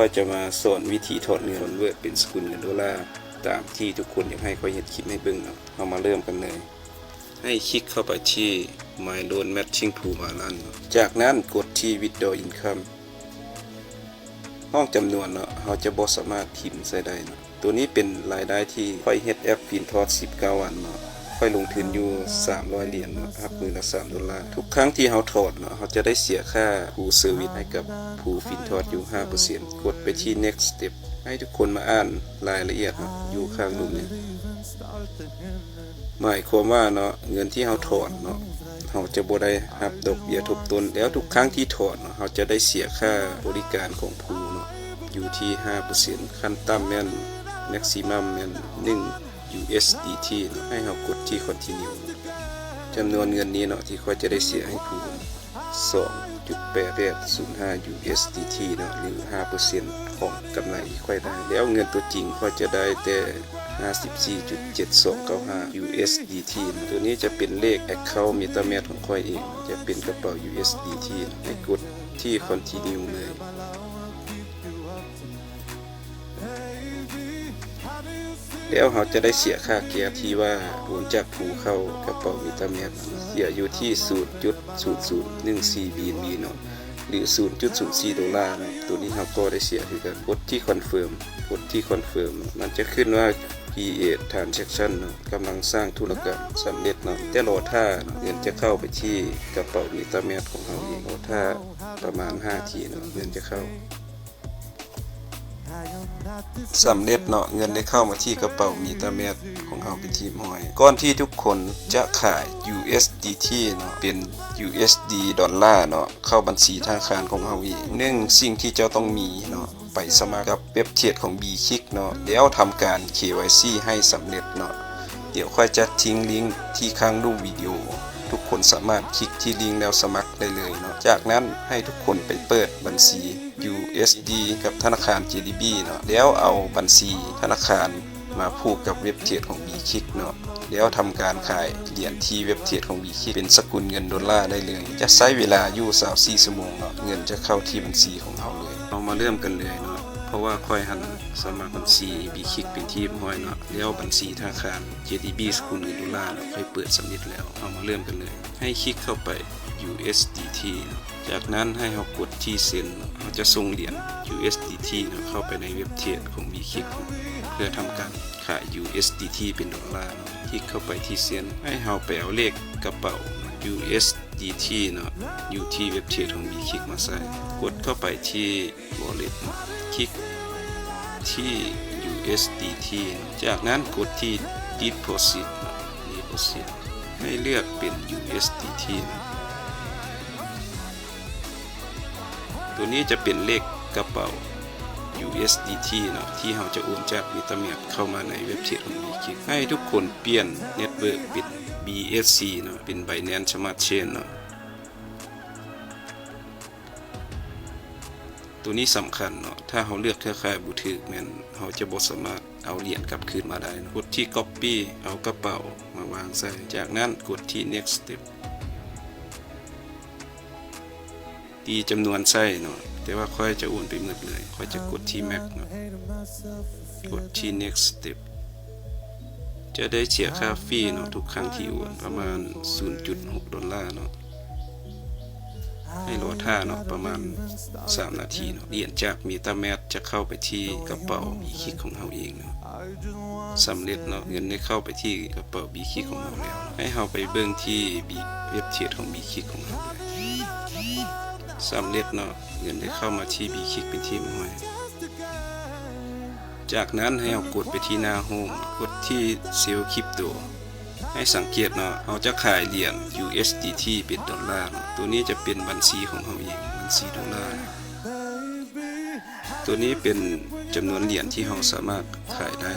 ค่อยจะมาสอนวิธีถอดเงินคอนเวิร์ตเป็นสกุลเงินดอลลาร์ตามที่ทุกคนอยากให้ค่อยเห็นคลิปให้เบิ่งเนาะเอามาเริ่มกันเลยให้คลิกเข้าไปที่ My Loan Matching Pool Balance จากนั้นกดที่ Withdraw Income ห้องจำนวนเนาะเราจะบ่สามารถพิมพ์ใส่ได้เนาะตัวนี้เป็นรายได้ที่ค่อยเฮ็ดแอปฟินทอด19 วันเนาะค่อยลงทุนอยู่300เหรียญเนาะครับมือละ$3ทุกครั้งที่เราถอดเนาะเราจะได้เสียค่าผู้เซอร์วิสให้กับผู้ฟินทอดอยู่ 5% กดไปที่ Next Step ให้ทุกคนมาอ่านรายละเอียดเนาะอยู่ข้างรูปนี้หมายความว่าเนาะเงินที่เราถอนเนาะเราจะบ่ได้รับดอกเบี้ยทบต้นแล้วทุกครั้งที่ถอนเนาะเราจะได้เสียค่าบริการของผู้เนาะอยู่ที่ 5% ขั้นต่ำแม่น maximum แม่น1 USDT เนาะให้เรากดที่ continue จำนวนเงินนี้เนาะที่ค่อยจะได้เสียให้ผู้ 2.8805 USDT เนาะหรือ 5% ของกำไรค่อยได้แล้วเงินตัวจริงค่อยจะได้แต่54.7295 USDT ตัวนี้จะเป็นเลข Account MetaMask ของค่อยเองจะเป็นกระเป๋า USDT ให้กดที่ Continue เลยแล้วเราจะได้เสียค่าแก๊สที่ว่าโอนจากผู้เข้ากระเป๋า MetaMask เสียอยู่ที่ 0.0014 BNB เนาะหรือ 0.04 ดอลลาร์เนาะตัวนี้เราก็ได้เสียคือกันกดที่ Confirm กดที่ Confirm มันจะขึ้นว่าCreate Transaction เนาะกำลังสร้างธุรกรรมสำเร็จเนาะแต่รอท่าเงินจะเข้าไปที่กระเป๋า MetaMask ของเราเองรอท่าประมาณ5 ทีเนาะเงินจะเข้าสำเร็จเนาะเงินได้เข้ามาที่กระเป๋า MetaMask ของเราเป็นที่ห้อยก่อนที่ทุกคนจะขาย USDT เนาะเป็น USD ดอลลาร์เนาะเข้าบัญชีธนาคารของเราอีกสิ่งที่เจ้าต้องมีเนาะไปสมัครกับเว็บเทรดของ Bkick เนาะแล้วทำการ KYC ให้สำเร็จเนาะเดี๋ยวค่อยจะทิ้งลิงก์ที่ข้างรูปวิดีโอทุกคนสามารถคลิกที่ลิงก์แล้วสมัครได้เลยเนาะจากนั้นให้ทุกคนไปเปิดบัญชี USD กับธนาคาร JDB เนาะแล้วเอาบัญชีธนาคารมาผูกกับเว็บเทรดของ Bkick เนาะแล้วทำการขายเหรียญที่เว็บเทรดของ Bkick เป็นสกุลเงินดอลลาร์ได้เลยจะใช้เวลาอยู่24 ชั่วโมงเนาะเงินจะเข้าที่บัญชีของเราเลยเรามาเริ่มกันเลยเนาะเพราะว่าค่อยหันสมัครบัญชี Bkick เป็นที่ห้อยเนาะแล้วบัญชีธนาคาร JDB สกุลเงินดอลลาร์ค่อยเปิดสำเร็จแล้วเอามาเริ่มกันเลยให้คลิกเข้าไป USDT จากนั้นให้เรากดที่เซ็นเราจะส่งเหรียญ USDT เข้าไปในเว็บเทรดของ Bkick เพื่อทำการขาย USDT เป็นดอลลาร์คลิกเข้าไปที่เซ็นให้เราไปเอาเลขกระเป๋า USDT อยู่ที่เว็บเทรดของ Bkick มาใส่กดเข้าไปที่ Wallet คลิกที่ USDT จากนั้นกดที่ Deposit ให้เลือกเป็น USDT ตัวนี้จะเป็นเลขกระเป๋า USDT ที่เราจะโอนจาก MetaMask เข้ามาในเว็บเทรดของ Bkick ให้ทุกคนเปลี่ยนเน็ตเวิร์กเป็น BSC เป็น Binance Smart Chain ตัวนี้สำคัญถ้าเราเลือกเครือข่ายบ่ถูกแม่นเราจะบ่สามารถเอาเหรียญกลับคืนมาได้กดที่ Copy เอากระเป๋ามาวางใส่จากนั้นกดที่ Next Step ตีจำนวนใส่แต่ว่าค่อยจะโอนไปหมดเลยค่อยจะกดที่ Max กดที่ Next Step จะได้เสียค่าฟรีทุกครั้งที่โอนประมาณ 0.6 ดอลลาร์ให้รอท่าประมาณ3 นาทีเหรียญจาก MetaMask จะเข้าไปที่กระเป๋า Bkick ของเราเองสำเร็จเงินได้เข้าไปที่กระเป๋า Bkick ของเราแล้วให้เราไปเบิ่งที่เว็บเทรดของ Bkick ของเราสำเร็จเงินได้เข้ามาที่ Bkick เป็นที่ห้อยจากนั้นให้เรากดไปที่หน้าโฮมกดที่ Sell Crypto ให้สังเกตเราจะขายเหรียญ USDT เป็นดอลลาร์ตัวนี้จะเป็นบัญชีของเราเองบัญชีดอลลาร์ตัวนี้เป็นจำนวนเหรียญที่เราสามารถขายได้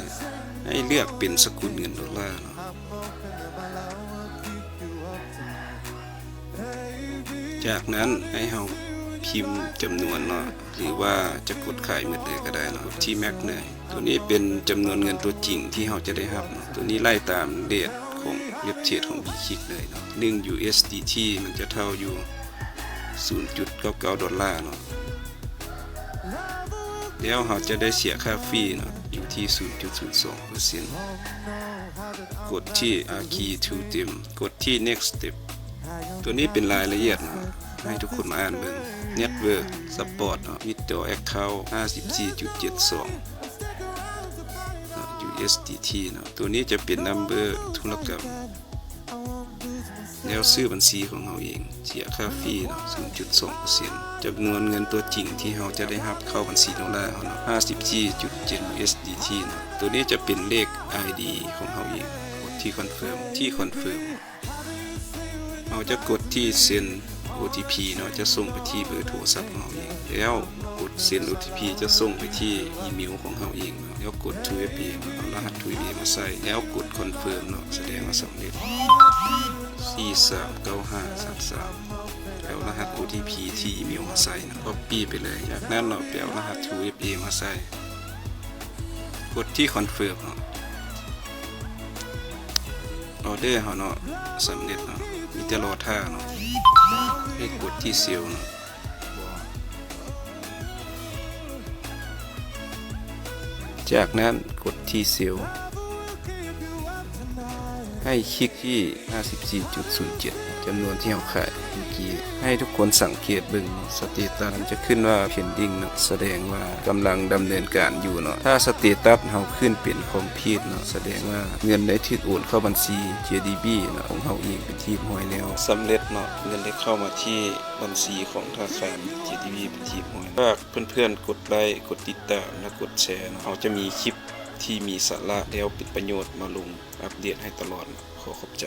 ให้เลือกเป็นสกุลเงินดอลลาร์จากนั้นให้เราพิมพ์จำนวนหรือว่าจะกดขายหมดเลยก็ได้กดที่ Max เลยตัวนี้เป็นจำนวนเงินตัวจริงที่เราจะได้รับตัวนี้ไล่ตามเรทของเว็บเทรดของ Bkick เลย1 USDT มันจะเท่าอยู่ 0.99 ดอลลาร์ แล้วเราจะได้เสียค่าฟรีเนาะอยู่ที่ 0.02% กดที่ Key to เต็มกดที่ Next Step ตัวนี้เป็นรายละเอียดนะให้ทุกคนมาอ่านเบิ่ง Network Support เนาะ Withdraw Account 54.72 USDT เนาะตัวนี้จะเป็น Number ธุรกรรมแล้วซื้อบัญชีของเราเองเสียค่าฟรีเนาะ 0.2% จำนวนเงินตัวจริงที่เราจะได้รับเข้าบัญชีดอลลาร์เนาะ 54.7 USDT เนาะตัวนี้จะเป็นเลข ID ของเราเองกดที่ Confirm ที่ Confirm เราจะกดที่ Send OTP เนาะจะส่งไปที่เบอร์โทรศัพท์ของเราเองแล้วกด Send OTP จะส่งไปที่อีเมลของเราเองเนาะแล้วกด 2FA เอารหัส 2FA มาใส่แล้วกด Confirm เนาะแสดงว่าสำเร็จ 439533แล้วรหัส OTP ที่อีเมลมาใส่นะ Copy ไปเลยจากนั้นเนาะไปเอารหัส 2FA มาใส่กดที่ Confirm เนาะออเดอร์เฮาเนาะสำเร็จเนาะมีแต่รอท่าเนาะให้กดที่เซลล์เนาะจากนั้นกดที่เซลล์ให้คลิกที่ 54.07 จำนวนที่เราขายเมื่อกี้ให้ทุกคนสังเกตเบิ่งสเตตัสมันจะขึ้นว่า pending เนาะแสดงว่ากำลังดำเนินการอยู่เนาะถ้าสเตตัสเราขึ้นเป็น complete เนาะแสดงว่าเงินได้ถูกโอนเข้าบัญชี JDB เนาะของเราเองเป็นที่ห้อยแล้วสำเร็จเนาะเงินได้เข้ามาที่บัญชีของธนาคาร JDB เป็นที่ห้อยฝากเพื่อนๆกดไลค์กดติดตามและกดแชร์เนาะเราจะมีคลิปที่มีสาระแล้วเป็นประโยชน์มาลงอัปเดตให้ตลอดขอขอบใจ